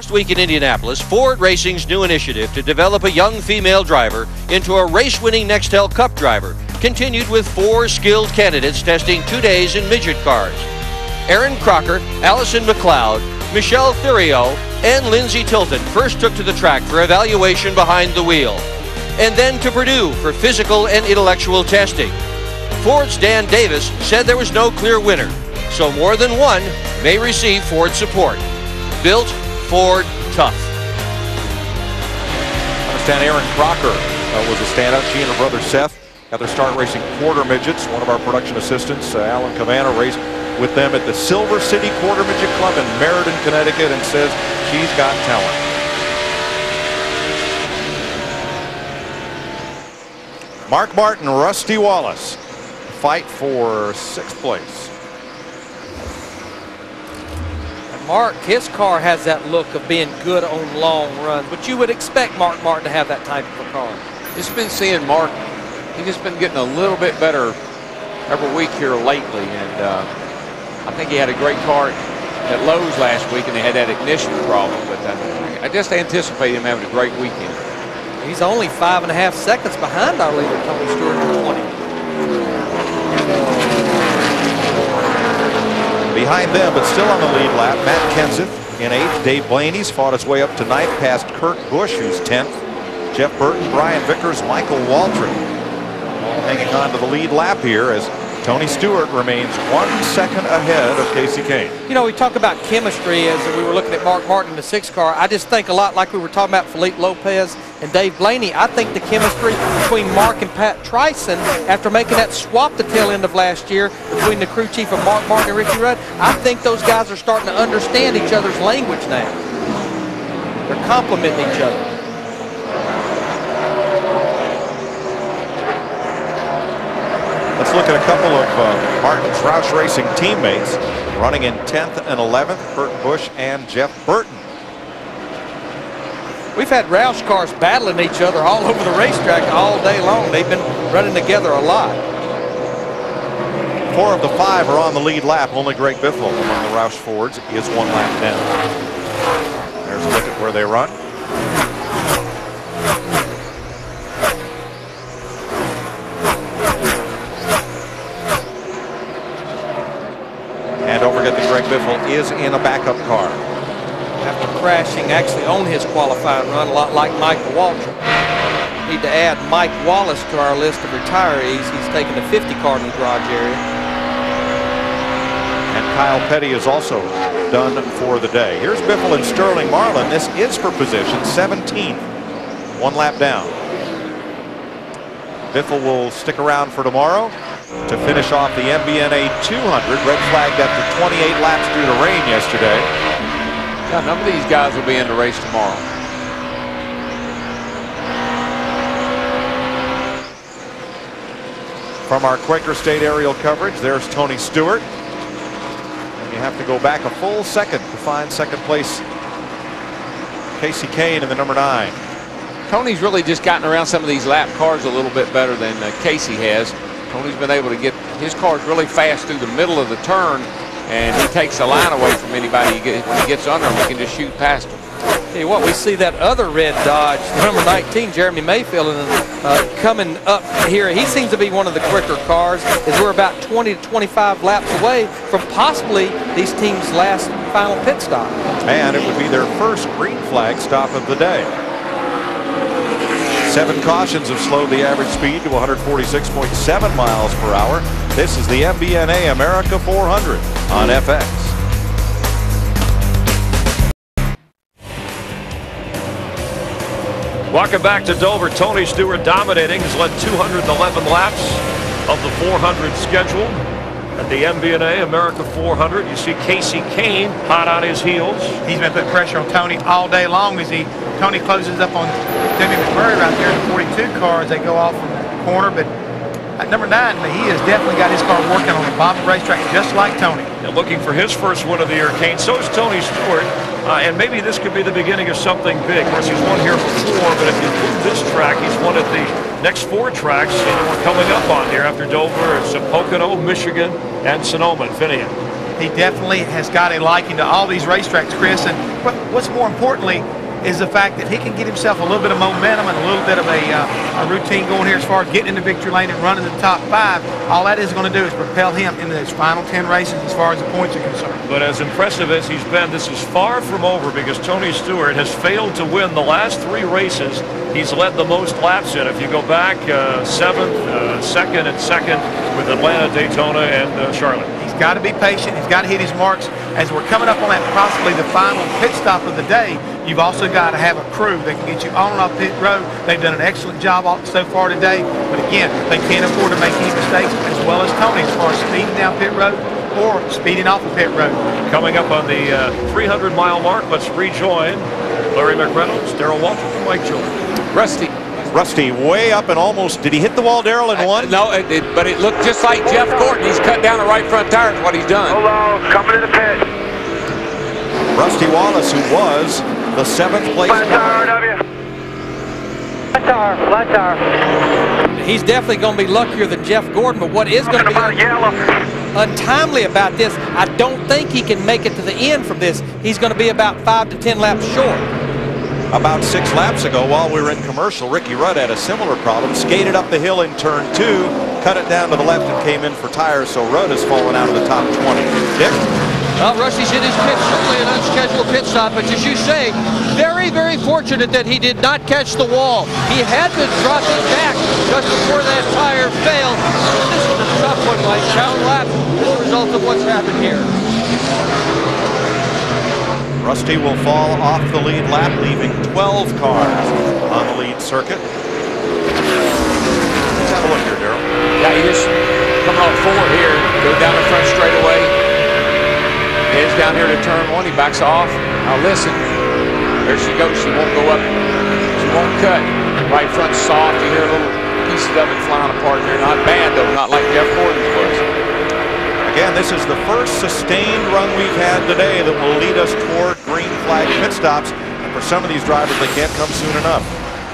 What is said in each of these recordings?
Last week in Indianapolis, Ford Racing's new initiative to develop a young female driver into a race-winning Nextel Cup driver continued with 4 skilled candidates testing 2 days in midget cars. Erin Crocker, Allison McLeod, Michelle Theriot, and Lindsay Tilton first took to the track for evaluation behind the wheel, and then to Purdue for physical and intellectual testing. Ford's Dan Davis said there was no clear winner, so more than one may receive Ford support. Built Ford tough. I understand Erin Crocker was a standout. She and her brother Seth got their start racing quarter midgets. One of our production assistants, Alan Cavanna, raced with them at the Silver City Quarter Midget Club in Meriden, Connecticut, and says she's got talent. Mark Martin, Rusty Wallace fight for 6th place. Mark, his car has that look of being good on long runs, but you would expect Mark Martin to have that type of a car. Just been seeing Mark, he's just been getting a little bit better every week here lately, and I think he had a great car at Lowe's last week, and they had that ignition problem, but I just anticipate him having a great weekend. He's only 5.5 seconds behind our leader, Tony Stewart, at 20. Behind them, but still on the lead lap, Matt Kenseth in 8th. Dave Blaney's fought his way up to 9th, past Kurt Busch, who's 10th. Jeff Burton, Brian Vickers, Michael Waltrip all hanging on to the lead lap here as Tony Stewart remains 1 second ahead of Casey Kane. You know, we talk about chemistry as we were looking at Mark Martin in the 6th car. I just think a lot like we were talking about Felipe Lopez and Dave Blaney. I think the chemistry between Mark and Pat Tryson, after making that swap the tail end of last year between the crew chief of Mark Martin and Ricky Rudd, I think those guys are starting to understand each other's language now. They're complimenting each other. Let's look at a couple of Martin's Roush Racing teammates running in 10th and 11th, Kurt Busch and Jeff Burton. We've had Roush cars battling each other all over the racetrack all day long. They've been running together a lot. 4 of the 5 are on the lead lap. Only Greg Biffle among the Roush Fords is 1 lap down. There's a look at where they run. And don't forget that Greg Biffle is in a backup car. After crashing actually on his qualifying run, a lot like Michael Waltrip. Need to add Mike Wallace to our list of retirees. He's taking the 50 car in the garage area. And Kyle Petty is also done for the day. Here's Biffle and Sterling Marlin. This is for position 17th. 1 lap down. Biffle will stick around for tomorrow to finish off the MBNA 200. Red flagged after 28 laps due to rain yesterday. Yeah, a number of these guys will be in the race tomorrow. From our Quaker State aerial coverage, there's Tony Stewart. And you have to go back a full second to find 2nd place Casey Kane in the number 9. Tony's really just gotten around some of these lap cars a little bit better than Casey has. Tony's been able to get his cars really fast through the middle of the turn, and he takes the line away from anybody. When he gets under them, he can just shoot past them. Hey, what we see that other red Dodge, number 19, Jeremy Mayfield, and coming up here. He seems to be one of the quicker cars, as we're about 20 to 25 laps away from possibly these teams' last final pit stop. And it would be their first green flag stop of the day. 7 cautions have slowed the average speed to 146.7 miles per hour. This is the MBNA America 400 on FX. Welcome back to Dover. Tony Stewart dominating. He's led 211 laps of the 400 schedule at the MBNA America 400. You see Casey Kane hot on his heels. He's been putting pressure on Tony all day long as Tony closes up on Timmy McMurray right there in the 42 car as they go off from the corner. But at number 9, he has definitely got his car working on the bottom racetrack just like Tony. And looking for his first win of the year, Kane. So is Tony Stewart. And maybe this could be the beginning of something big. Of course, he's won here before, but if you include this track, he's won at the next 4 tracks we're coming up on here after Dover. It's Pocono, Michigan, and Sonoma and Finian. He definitely has got a liking to all these racetracks, Chris, and what's more importantly is the fact that he can get himself a little bit of momentum and a little bit of a routine going here as far as getting in the victory lane and running the top 5. All that is going to do is propel him into those final 10 races as far as the points are concerned. But as impressive as he's been, this is far from over because Tony Stewart has failed to win the last 3 races he's led the most laps in. If you go back, 7th, 2nd, and 2nd with Atlanta, Daytona, and Charlotte. He's got to be patient. He's got to hit his marks. As we're coming up on that possibly the final pit stop of the day, you've also got to have a crew that can get you on and off pit road. They've done an excellent job so far today. But again, they can't afford to make any mistakes, as well as Tony, as far as speeding down pit road or speeding off of pit road. Coming up on the 300-mile mark, let's rejoin Larry McReynolds, Darrell Waltrip, and Mike Jordan. Rusty way up and almost, did he hit the wall, Darrell, in one? No, but it looked just like Jeff Gordon. He's cut down the right front tire is what he's done. Hold on, coming to the pit. Rusty Wallace, who was the 7th place. Flat tire, W. Flat tire, flat tire. He's definitely going to be luckier than Jeff Gordon, but what is going to be untimely about this, I don't think he can make it to the end from this. He's going to be about 5 to 10 laps short. About 6 laps ago, while we were in commercial, Ricky Rudd had a similar problem. Skated up the hill in turn 2, cut it down to the left and came in for tires, so Rudd has fallen out of the top 20. Dick? Well, Rusty's hit his pit, certainly an unscheduled pit stop, but as you say, very, very fortunate that he did not catch the wall. He had to drop it back just before that tire failed. This is a tough one, like down lap, as a result of what's happened here. Rusty will fall off the lead lap, leaving 12 cars on the lead circuit. Let's have a look here, Darrell. Yeah, he just coming off 4 here, go down the front straightaway. Heads down here to turn 1, he backs off. Now listen, there she goes, she won't go up, she won't cut. Right front soft, you hear little pieces of it flying apart there. Not bad though, not like Jeff Gordon's was. Again, this is the first sustained run we've had today that will lead us toward green flag pit stops. And for some of these drivers, they can't come soon enough.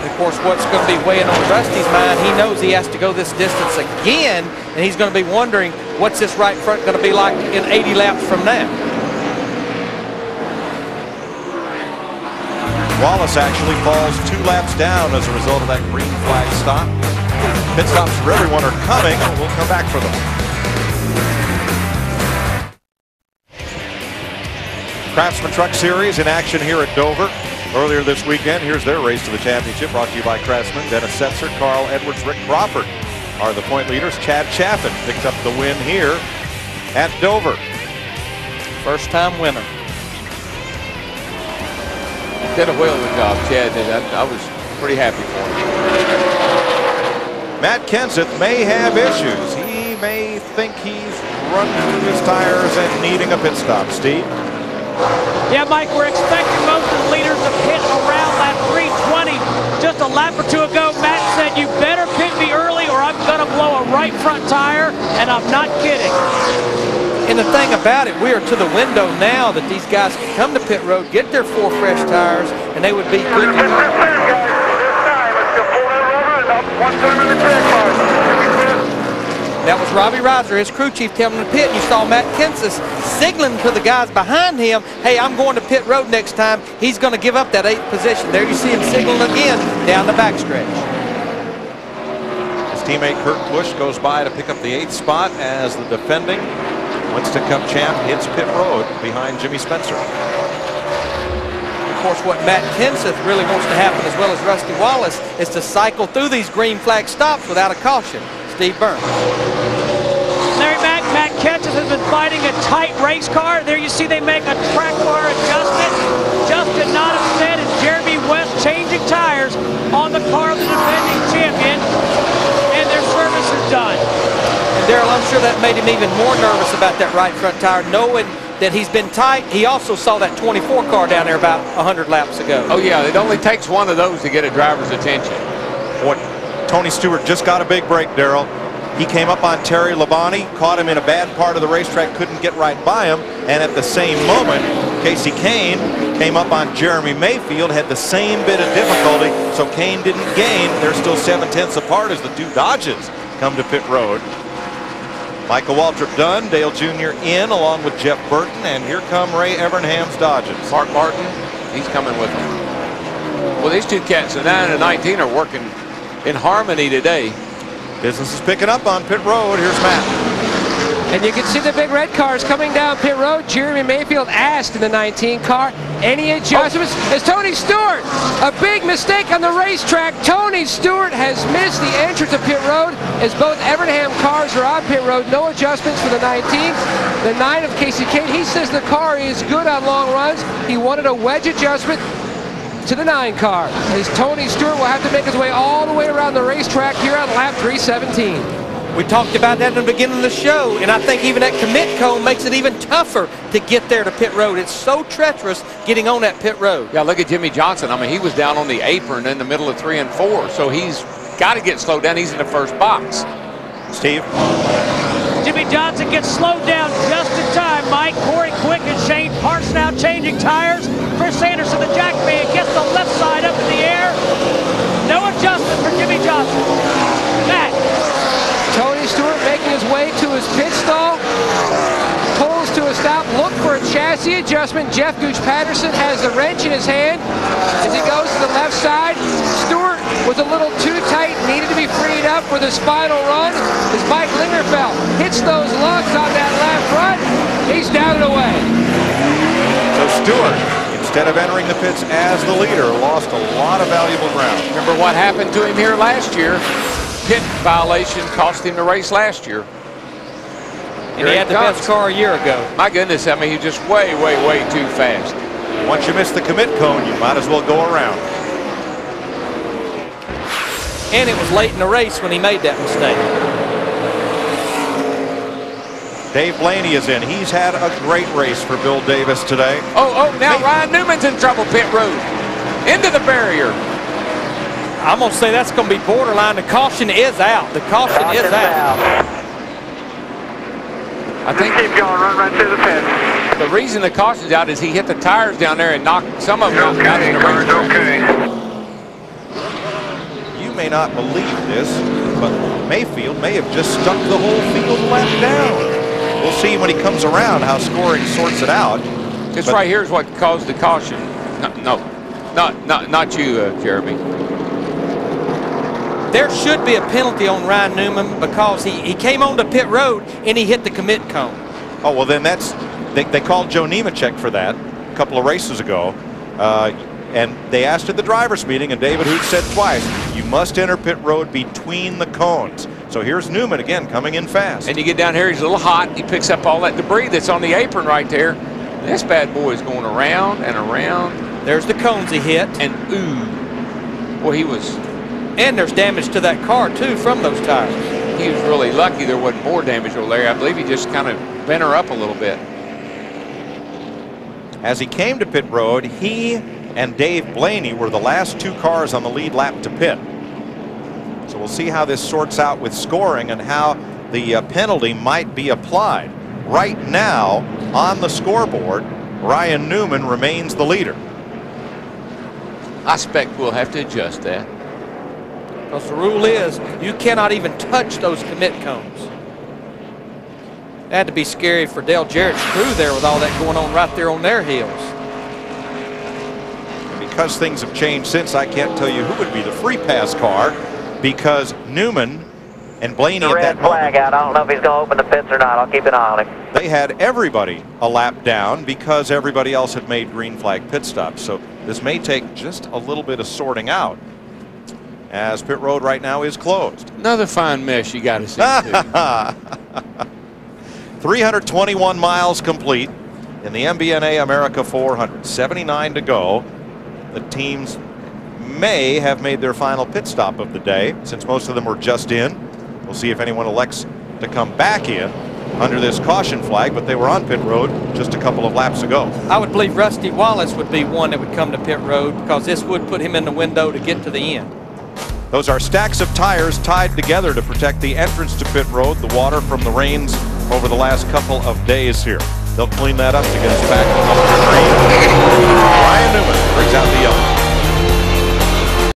And of course, what's going to be weighing on Rusty's mind, he knows he has to go this distance again, and he's going to be wondering, what's this right front going to be like in 80 laps from now? Wallace actually falls 2 laps down as a result of that green flag stop. Pit stops for everyone are coming, and we'll come back for them. Craftsman Truck Series in action here at Dover. Earlier this weekend, here's their race to the championship, brought to you by Craftsman. Dennis Setzer, Carl Edwards, Rick Crawford are the point leaders. Chad Chaffin picked up the win here at Dover. First time winner. Did a whale of a job, Chad did. I was pretty happy for him. Matt Kenseth may have issues. He may think he's run through his tires and needing a pit stop. Steve? Yeah, Mike, we're expecting most of the leaders to pit around lap 320. Just a lap or 2 ago, Matt said, you better pit me early or I'm going to blow a right front tire, and I'm not kidding. And the thing about it, we are to the window now that these guys can come to pit road, get their 4 fresh tires, and they would be good to That was Robbie Reiser, his crew chief, telling him to pit. And you saw Matt Kenseth signaling to the guys behind him, hey, I'm going to pit road next time. He's going to give up that 8th position. There you see him signaling again down the backstretch. His teammate Kurt Busch goes by to pick up the 8th spot as the defending Winston Cup champ hits pit road behind Jimmy Spencer. Of course, what Matt Kenseth really wants to happen, as well as Rusty Wallace, is to cycle through these green flag stops without a caution. Steve Byrne. Larry, Matt Kenseth has been fighting a tight race car. There you see they make a track bar adjustment. Justin Nottinstead and Jeremy West changing tires on the car of the defending champion, and their service is done. And Darrell, I'm sure that made him even more nervous about that right front tire, knowing that he's been tight. He also saw that 24 car down there about 100 laps ago. Oh yeah, it only takes one of those to get a driver's attention. What Tony Stewart just got a big break, Darrell. He came up on Terry Labonte, caught him in a bad part of the racetrack, couldn't get right by him, and at the same moment, Casey Kane came up on Jeremy Mayfield, had the same bit of difficulty, so Kane didn't gain. They're still 7/10 apart as the 2 Dodges come to pit road. Michael Waltrip done. Dale Jr. in along with Jeff Burton. And here come Ray Evernham's Dodges. Mark Martin, he's coming with them. Well, these two cats, the 9 and 19, are working in harmony today. Business is picking up on pit road. Here's Matt. And you can see the big red cars coming down pit road. Jeremy Mayfield asked in the 19 car, any adjustments? It's Tony Stewart. A big mistake on the racetrack. Tony Stewart has missed the entrance of pit road as both Evernham cars are on pit road. No adjustments for the 19. The 9 of Casey Kane, he says the car is good on long runs. He wanted a wedge adjustment to the 9 car. As Tony Stewart will have to make his way all the way around the racetrack here on lap 317. We talked about that in the beginning of the show, and I think even that commit cone makes it even tougher to get there to pit road. It's so treacherous getting on that pit road. Yeah, look at Jimmy Johnson. I mean, he was down on the apron in the middle of 3 and 4, so he's got to get slowed down. He's in the first box. Steve? Jimmy Johnson gets slowed down just in time, Mike. Corey Quick and Shane Parks now changing tires. Chris Anderson, the jackman, gets the left side up in the air. No adjustment for Jimmy Johnson. Matt. Tony Stewart making his way to his pit stall. Pulls to a stop. Look for a chassis adjustment. Jeff Gooch Patterson has the wrench in his hand as he goes to the left side. Stewart was a little too tight, needed to be freed up for this final run. As Mike Lingerfeld hits those lugs on that left front, he's down and away. So Stewart, instead of entering the pits as the leader, lost a lot of valuable ground. Remember what happened to him here last year? Pit violation cost him the race last year. And he had the best car a year ago. My goodness, I mean, he's just way, way, way too fast. Once you miss the commit cone, you might as well go around. And it was late in the race when he made that mistake. Dave Blaney is in. He's had a great race for Bill Davis today. Oh, now Ryan Newman's in trouble, pit road. Into the barrier. I'm going to say that's going to be borderline. The caution is out. The caution is out. I think keep going, run right through the pit. the reason the caution's out is he hit the tires down there and knocked some of them out in the race. Okay. You may not believe this, but Mayfield may have just stuck the whole field lap down. We'll see when he comes around how scoring sorts it out. This right here is what caused the caution. Not you, Jeremy. There should be a penalty on Ryan Newman because he came onto pit road and he hit the commit cone. Oh, well, then they called Joe Nemechek for that a couple of races ago. And they asked at the driver's meeting, and David Hoots said twice, you must enter pit road between the cones. So here's Newman again coming in fast. And you get down here, he's a little hot. He picks up all that debris that's on the apron right there. This bad boy is going around and around. There's the cones he hit. And ooh, boy, he was. And there's damage to that car too from those tires. He was really lucky there wasn't more damage over there. I believe he just kind of bent her up a little bit. As he came to pit road, he and Dave Blaney were the last two cars on the lead lap to pit. So we'll see how this sorts out with scoring and how the penalty might be applied. Right now on the scoreboard, Ryan Newman remains the leader. I expect we'll have to adjust that. Because the rule is you cannot even touch those commit cones. It had to be scary for Dale Jarrett's crew there with all that going on right there on their heels. And because things have changed since, I can't tell you who would be the free pass car, because Newman and Blaney at that moment, flag out. I don't know if he's going to open the pits or not. I'll keep an eye on him. they had everybody a lap down because everybody else had made green flag pit stops. So this may take just a little bit of sorting out, as pit road right now is closed. Another fine mess you got to see too. 321 miles complete in the MBNA America 400. 79 to go. The teams may have made their final pit stop of the day, since most of them were just in. We'll see if anyone elects to come back in under this caution flag, but they were on pit road just a couple of laps ago. I would believe Rusty Wallace would be one that would come to pit road because this would put him in the window to get to the end. Those are stacks of tires tied together to protect the entrance to pit road, the water from the rains over the last couple of days here. They'll clean that up to get us back on the green. Ryan Newman brings out the yellow.